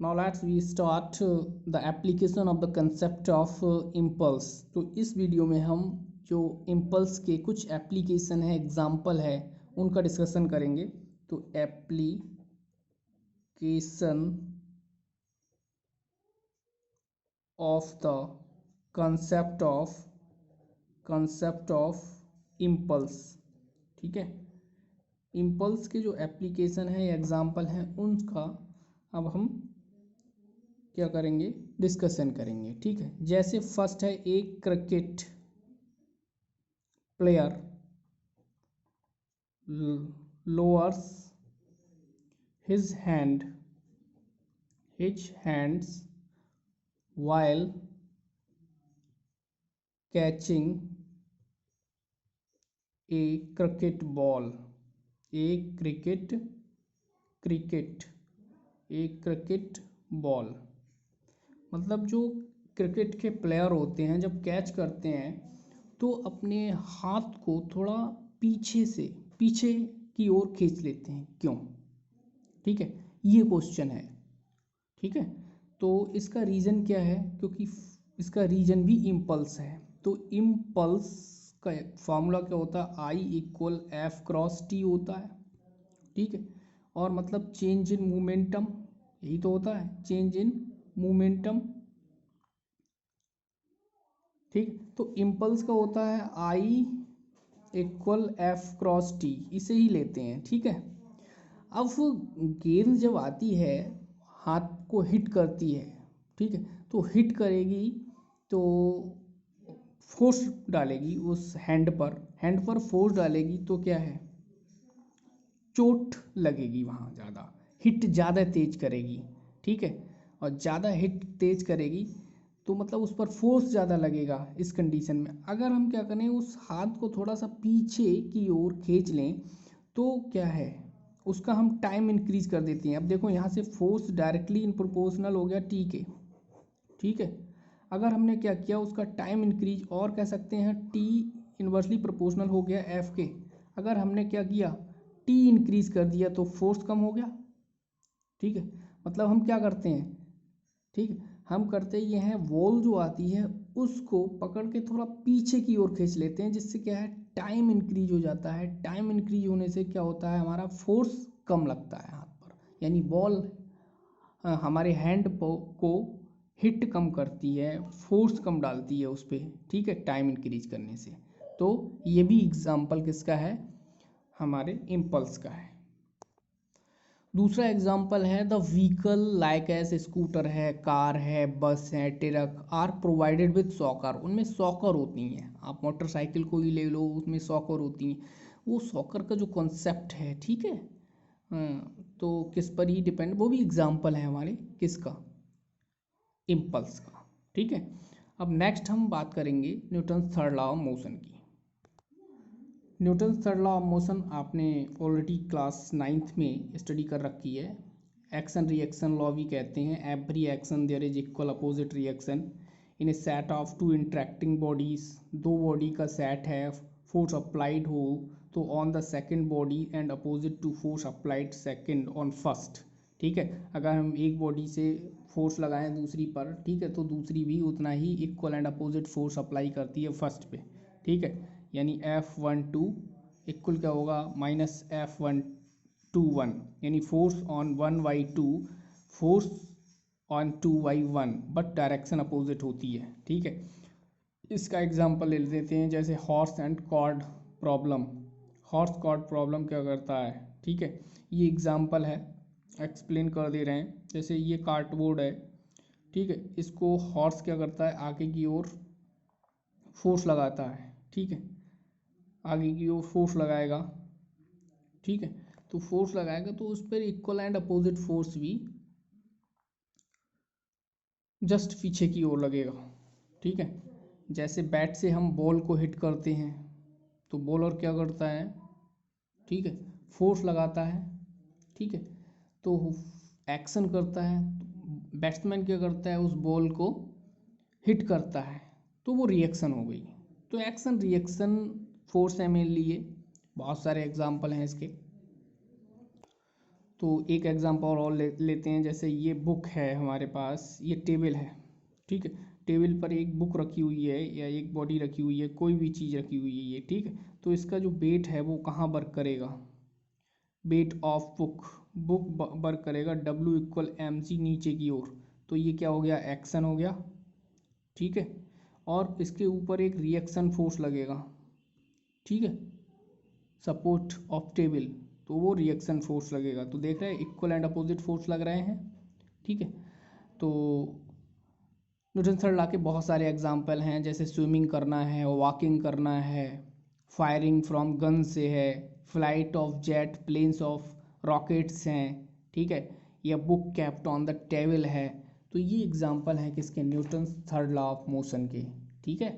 Now let's we start the application of the concept of impulse. तो इस video में हम जो impulse के कुछ एप्लीकेशन है, एग्जाम्पल है, उनका डिस्कशन करेंगे. तो application of the concept of impulse. ठीक है, impulse के जो एप्लीकेशन है, एग्जाम्पल हैं, उनका अब हम क्या करेंगे, डिस्कशन करेंगे. ठीक है, जैसे फर्स्ट है, एक cricket player lowers his hands while catching a cricket ball. Cricket ball मतलब जो क्रिकेट के प्लेयर होते हैं जब कैच करते हैं तो अपने हाथ को थोड़ा पीछे की ओर खींच लेते हैं. क्यों? ठीक है, ये क्वेश्चन है. ठीक है, तो इसका रीज़न क्या है? क्योंकि इसका रीज़न भी इम्पल्स है. तो इम्पल्स का फॉर्मूला क्या होता है? I = F×T होता है. ठीक है, और मतलब चेंज इन मोमेंटम, यही तो होता है, चेंज इन मोमेंटम. ठीक, तो इम्पल्स का होता है I = F×T, इसे ही लेते हैं. ठीक है, अब गेंद जब आती है हाथ को हिट करती है, ठीक है, तो हिट करेगी तो फोर्स डालेगी उस हैंड पर फोर्स डालेगी तो क्या है, चोट लगेगी वहाँ, ज़्यादा हिट ज़्यादा तेज करेगी. ठीक है, और ज़्यादा हिट तेज करेगी तो मतलब उस पर फोर्स ज़्यादा लगेगा. इस कंडीशन में अगर हम क्या करें, उस हाथ को थोड़ा सा पीछे की ओर खींच लें तो क्या है, उसका हम टाइम इंक्रीज कर देते हैं. अब देखो यहाँ से फोर्स डायरेक्टली इन प्रोपोर्शनल हो गया टी के. ठीक है, अगर हमने क्या किया, उसका टाइम इंक्रीज और कह सकते हैं टी इन्वर्सली प्रोपोर्शनल हो गया एफ के. अगर हमने क्या किया, टी इंक्रीज कर दिया तो फोर्स कम हो गया. ठीक है, मतलब हम क्या करते हैं, ठीक है, हम करते ये हैं, वॉल जो आती है उसको पकड़ के थोड़ा पीछे की ओर खींच लेते हैं, जिससे क्या है, टाइम इंक्रीज हो जाता है. टाइम इंक्रीज होने से क्या होता है, हमारा फोर्स कम लगता है हाथ पर, यानी बॉल हमारे हैंड को हिट कम करती है, फोर्स कम डालती है उस पर. ठीक है, टाइम इंक्रीज करने से. तो ये भी एग्जाम्पल किसका है, हमारे इम्पल्स का है. दूसरा एग्जाम्पल है, the vehicle like as scooter है, कार है, बस है, truck are provided with shocker. उनमें सॉकर होती हैं. आप मोटरसाइकिल को ही ले लो, उसमें सॉकर होती हैं. वो सॉकर का जो कॉन्सेप्ट है, ठीक है, तो किस पर ही डिपेंड, वो भी एग्जाम्पल है हमारे किसका, इम्पल्स का. ठीक है, अब नेक्स्ट हम बात करेंगे Newton third law of motion की. Newton third law of motion आपने ऑलरेडी क्लास 9th में स्टडी कर रखी है. एक्शन रिएक्शन लॉ भी कहते हैं. Every action there is equal opposite reaction in a set of two interacting bodies. दो बॉडी का सेट है, फोर्स अप्लाइड हो तो on the second body and opposite to force applied second on first. ठीक है, अगर हम एक बॉडी से फोर्स लगाएं दूसरी पर, ठीक है, तो दूसरी भी उतना ही equal and opposite force apply करती है फर्स्ट पे. ठीक है, यानी F12 इक्वल क्या होगा, -F121, यानी force on 1/2 force on 2/1, but direction opposite होती है. ठीक है, इसका एग्जांपल ले लेते हैं, जैसे horse and cart problem. Horse cart problem क्या करता है, ठीक है, ये एग्जांपल है, एक्सप्लेन कर दे रहे हैं. जैसे ये कार्डबोर्ड है, ठीक है, इसको हॉर्स क्या करता है, आगे की ओर फोर्स लगाता है. ठीक है, आगे की ओर फोर्स लगाएगा. ठीक है, तो फोर्स लगाएगा तो उस पर इक्वल एंड अपोजिट फोर्स भी जस्ट पीछे की ओर लगेगा. ठीक है, जैसे बैट से हम बॉल को हिट करते हैं तो बॉलर क्या करता है, ठीक है, फोर्स लगाता है. ठीक है, तो एक्शन करता है, बैट्समैन क्या करता है, उस बॉल को हिट करता है, तो वो रिएक्शन हो गई. तो एक्शन रिएक्शन फोर्स है मेरे लिए, बहुत सारे एग्जाम्पल हैं इसके. तो एक एग्जांपल और लेते हैं। जैसे ये बुक है हमारे पास, ये टेबल है, ठीक है। टेबल पर एक बुक रखी हुई है या एक बॉडी रखी हुई है, कोई भी चीज़ रखी हुई है ये, ठीक है। तो इसका जो वेट है वो कहाँ वर्क करेगा, weight of book, book work करेगा W=mg नीचे की ओर। तो ये क्या हो गया, एक्शन हो गया, ठीक है। और इसके ऊपर एक रिएक्शन फोर्स लगेगा, ठीक है, सपोर्ट ऑफ टेबल, तो वो रिएक्शन फोर्स लगेगा। तो देख रहे हैं इक्वल एंड अपोजिट फोर्स लग रहे हैं, ठीक है। तो न्यूटन थर्ड लॉ के बहुत सारे एग्जांपल हैं, जैसे स्विमिंग करना है, वॉकिंग करना है, फायरिंग फ्रॉम गन से है, flight of jet planes of rockets हैं, ठीक है, या book kept on the table है। तो ये एग्जांपल हैं किसके, Newton third law of motion के, ठीक है।